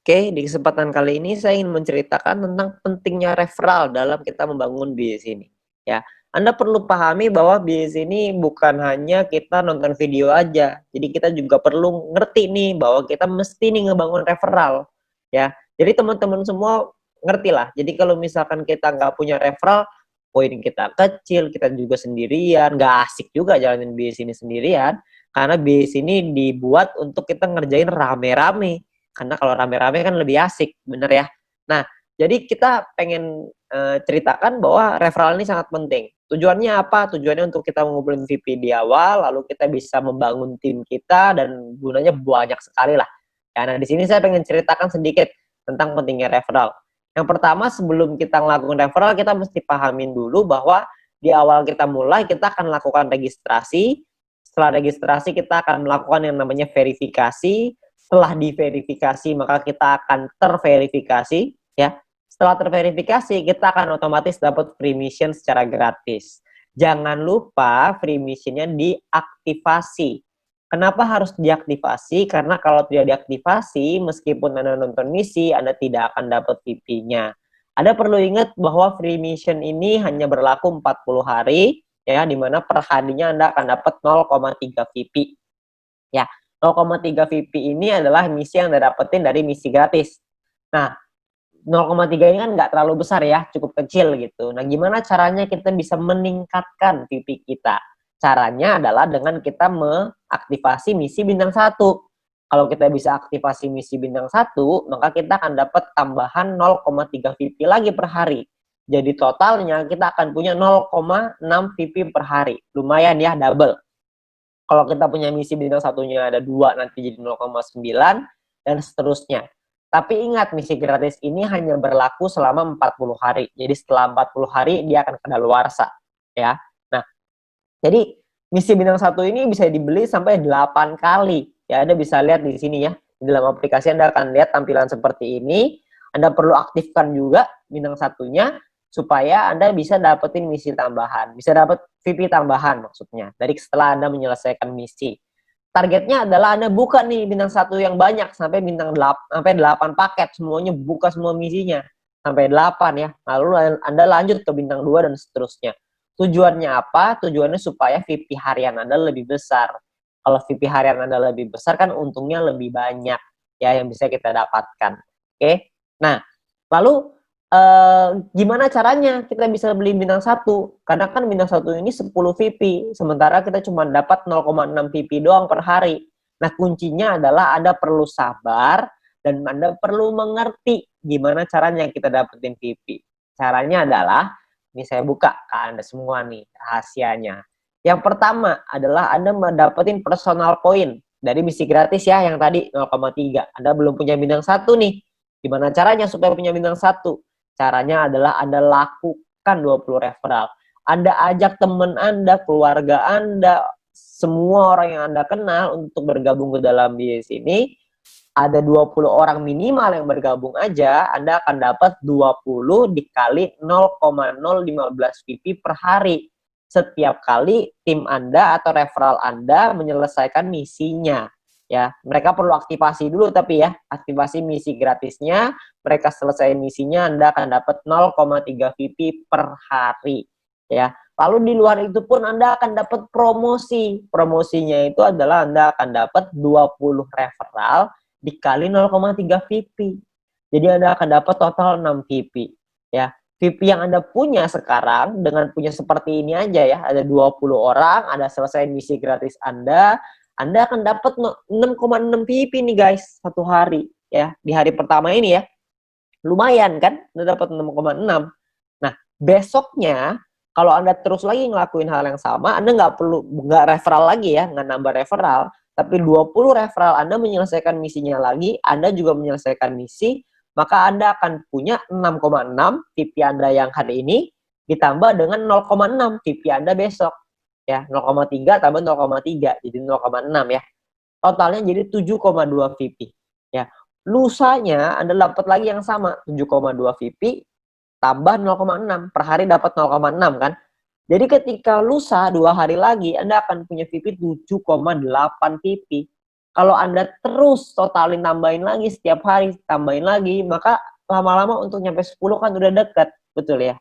Oke, di kesempatan kali ini saya ingin menceritakan tentang pentingnya referral dalam kita membangun bisnis ini. Ya, Anda perlu pahami bahwa bisnis ini bukan hanya kita nonton video aja. Jadi kita juga perlu ngerti nih bahwa kita mesti nih ngebangun referral. Ya, jadi teman-teman semua ngerti lah. Jadi kalau misalkan kita nggak punya referral, poin kita kecil, kita juga sendirian, nggak asik juga jalanin bisnis ini sendirian. Karena bisnis ini dibuat untuk kita ngerjain rame-rame, karena kalau rame-rame kan lebih asik, bener ya? Nah, jadi kita pengen, ceritakan bahwa referral ini sangat penting. Tujuannya apa? Tujuannya untuk kita ngumpulin VP di awal, lalu kita bisa membangun tim kita dan gunanya banyak sekali lah. Ya, nah di sini saya pengen ceritakan sedikit tentang pentingnya referral. Yang pertama sebelum kita ngelakuin referral, kita mesti pahamin dulu bahwa di awal kita mulai, kita akan lakukan registrasi. Setelah registrasi, kita akan melakukan yang namanya verifikasi. Setelah diverifikasi maka kita akan terverifikasi ya. Setelah terverifikasi kita akan otomatis dapat free mission secara gratis. Jangan lupa free missionnya diaktifasi. Kenapa harus diaktifasi? Karena kalau tidak diaktifasi, meskipun Anda nonton misi, Anda tidak akan dapat VP-nya. Anda perlu ingat bahwa free mission ini hanya berlaku 40 hari, ya, di mana per harinya Anda akan dapat 0,3 VP. Ya, 0,3 VP ini adalah misi yang Anda dapetin dari misi gratis. Nah, 0,3 ini kan nggak terlalu besar ya, cukup kecil gitu. Nah, gimana caranya kita bisa meningkatkan VP kita? Caranya adalah dengan kita mengaktifasi misi bintang 1. Kalau kita bisa aktifasi misi bintang 1, maka kita akan dapat tambahan 0,3 VP lagi per hari. Jadi totalnya kita akan punya 0,6 VP per hari. Lumayan ya, double. Kalau kita punya misi bintang satunya ada 2, nanti jadi 0,9 dan seterusnya. Tapi ingat, misi gratis ini hanya berlaku selama 40 hari. Jadi setelah 40 hari dia akan kadaluarsa, ya. Nah, jadi misi bintang 1 ini bisa dibeli sampai 8 kali. Ya, Anda bisa lihat di sini ya. Di dalam aplikasi Anda akan lihat tampilan seperti ini. Anda perlu aktifkan juga bintang satunya supaya Anda bisa dapetin misi tambahan. Bisa dapat VP tambahan maksudnya. Dari setelah Anda menyelesaikan misi. Targetnya adalah Anda buka nih bintang 1 yang banyak sampai bintang 8, sampai 8 paket. Semuanya buka semua misinya. Sampai 8 ya. Lalu Anda lanjut ke bintang 2 dan seterusnya. Tujuannya apa? Tujuannya supaya VP harian Anda lebih besar. Kalau VP harian Anda lebih besar kan untungnya lebih banyak ya yang bisa kita dapatkan. Oke. Nah, lalu gimana caranya kita bisa beli bintang 1? Karena kan bintang 1 ini 10 VP, sementara kita cuma dapat 0,6 VP doang per hari. Nah, kuncinya adalah Anda perlu sabar dan Anda perlu mengerti gimana caranya kita dapetin VP. Caranya adalah, ini saya buka ke Anda semua nih rahasianya. Yang pertama adalah Anda mendapatkan personal point dari misi gratis ya, yang tadi 0,3. Anda belum punya bintang 1 nih. Gimana caranya supaya punya bintang 1? Caranya adalah Anda lakukan 20 referral. Anda ajak teman Anda, keluarga Anda, semua orang yang Anda kenal untuk bergabung ke dalam bisnis ini. Ada 20 orang minimal yang bergabung aja, Anda akan dapat 20 dikali 0,015 VP per hari. Setiap kali tim Anda atau referral Anda menyelesaikan misinya. Ya, mereka perlu aktivasi dulu tapi ya, aktivasi misi gratisnya, mereka selesai misinya Anda akan dapat 0,3 VP per hari. Ya. Lalu di luar itu pun Anda akan dapat promosi. Promosinya itu adalah Anda akan dapat 20 referral dikali 0,3 VP. Jadi Anda akan dapat total 6 VP. Ya. VP yang Anda punya sekarang dengan punya seperti ini aja ya, ada 20 orang, Anda selesai misi gratis Anda akan dapat 6,6 VP nih guys, satu hari ya. Di hari pertama ini ya. Lumayan kan? Anda dapat 6,6. Nah, besoknya kalau Anda terus lagi ngelakuin hal yang sama, Anda nggak referral lagi ya, nggak nambah referral, tapi 20 referral Anda menyelesaikan misinya lagi, Anda juga menyelesaikan misi, maka Anda akan punya 6,6 VP Anda yang hari ini ditambah dengan 0,6 VP Anda besok. Ya, 0,3 tambah 0,3 jadi 0,6 ya. Totalnya jadi 7,2 VP. Ya. Lusanya Anda dapat lagi yang sama, 7,2 VP tambah 0,6. Per hari dapat 0,6 kan? Jadi ketika lusa 2 hari lagi Anda akan punya VP 7,8 VP. Kalau Anda terus totalin tambahin lagi setiap hari, tambahin lagi, maka lama-lama untuk nyampe 10 kan udah dekat, betul ya?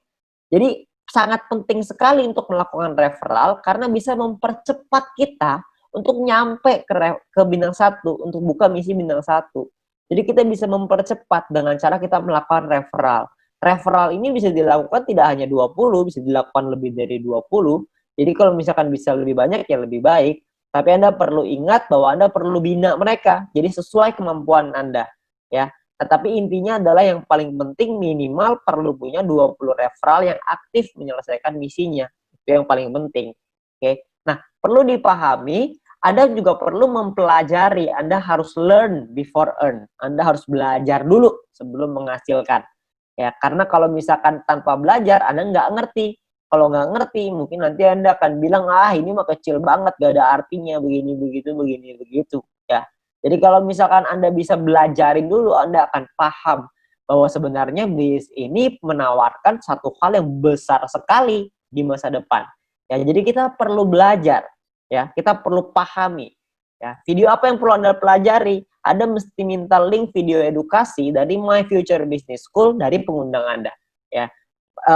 Jadi sangat penting sekali untuk melakukan referral karena bisa mempercepat kita untuk nyampe ke bintang 1, untuk buka misi bintang 1. Jadi kita bisa mempercepat dengan cara kita melakukan referral. Referral ini bisa dilakukan tidak hanya 20, bisa dilakukan lebih dari 20. Jadi kalau misalkan bisa lebih banyak ya lebih baik. Tapi Anda perlu ingat bahwa Anda perlu bina mereka. Jadi sesuai kemampuan Anda, ya. Tetapi intinya adalah yang paling penting minimal perlu punya 20 referral yang aktif menyelesaikan misinya. Itu yang paling penting. Oke. Nah, perlu dipahami, Anda juga perlu mempelajari. Anda harus learn before earn. Anda harus belajar dulu sebelum menghasilkan. Ya, karena kalau misalkan tanpa belajar, Anda nggak ngerti. Kalau nggak ngerti, mungkin nanti Anda akan bilang, ah ini mah kecil banget, gak ada artinya, begini, begitu. Ya, jadi kalau misalkan Anda bisa belajarin dulu, Anda akan paham bahwa sebenarnya bis ini menawarkan satu hal yang besar sekali di masa depan. Ya, jadi kita perlu belajar, ya, kita perlu pahami. Ya, video apa yang perlu Anda pelajari? Anda mesti minta link video edukasi dari My Future Business School dari pengundang Anda. Ya,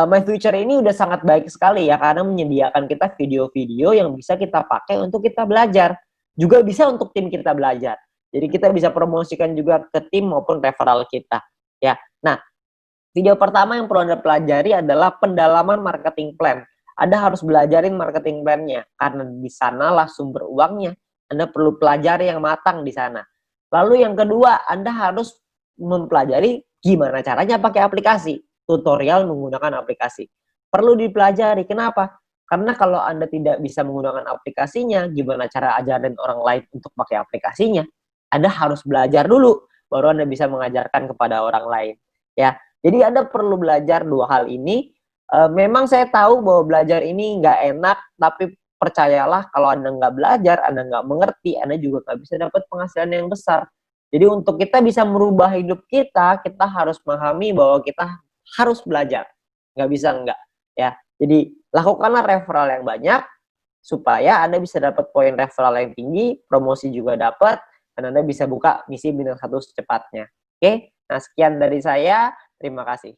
My Future ini udah sangat baik sekali ya karena menyediakan kita video-video yang bisa kita pakai untuk kita belajar. Juga bisa untuk tim kita belajar. Jadi kita bisa promosikan juga ke tim maupun referral kita. Ya. Nah, video pertama yang perlu Anda pelajari adalah pendalaman marketing plan. Anda harus belajarin marketing plan-nya karena di sanalah sumber uangnya. Anda perlu pelajari yang matang di sana. Lalu yang kedua, Anda harus mempelajari gimana caranya pakai aplikasi, tutorial menggunakan aplikasi. Perlu dipelajari. Kenapa? Karena kalau Anda tidak bisa menggunakan aplikasinya, gimana cara ajarin orang lain untuk pakai aplikasinya? Anda harus belajar dulu, baru Anda bisa mengajarkan kepada orang lain. Ya, jadi Anda perlu belajar dua hal ini. Memang saya tahu bahwa belajar ini nggak enak, tapi percayalah kalau Anda nggak belajar, Anda nggak mengerti, Anda juga nggak bisa dapat penghasilan yang besar. Jadi untuk kita bisa merubah hidup kita harus memahami bahwa kita harus belajar. Nggak bisa enggak. Ya, jadi lakukanlah referral yang banyak, supaya Anda bisa dapat poin referral yang tinggi, promosi juga dapat, dan Anda bisa buka misi bintang 1 secepatnya. Oke, nah sekian dari saya, terima kasih.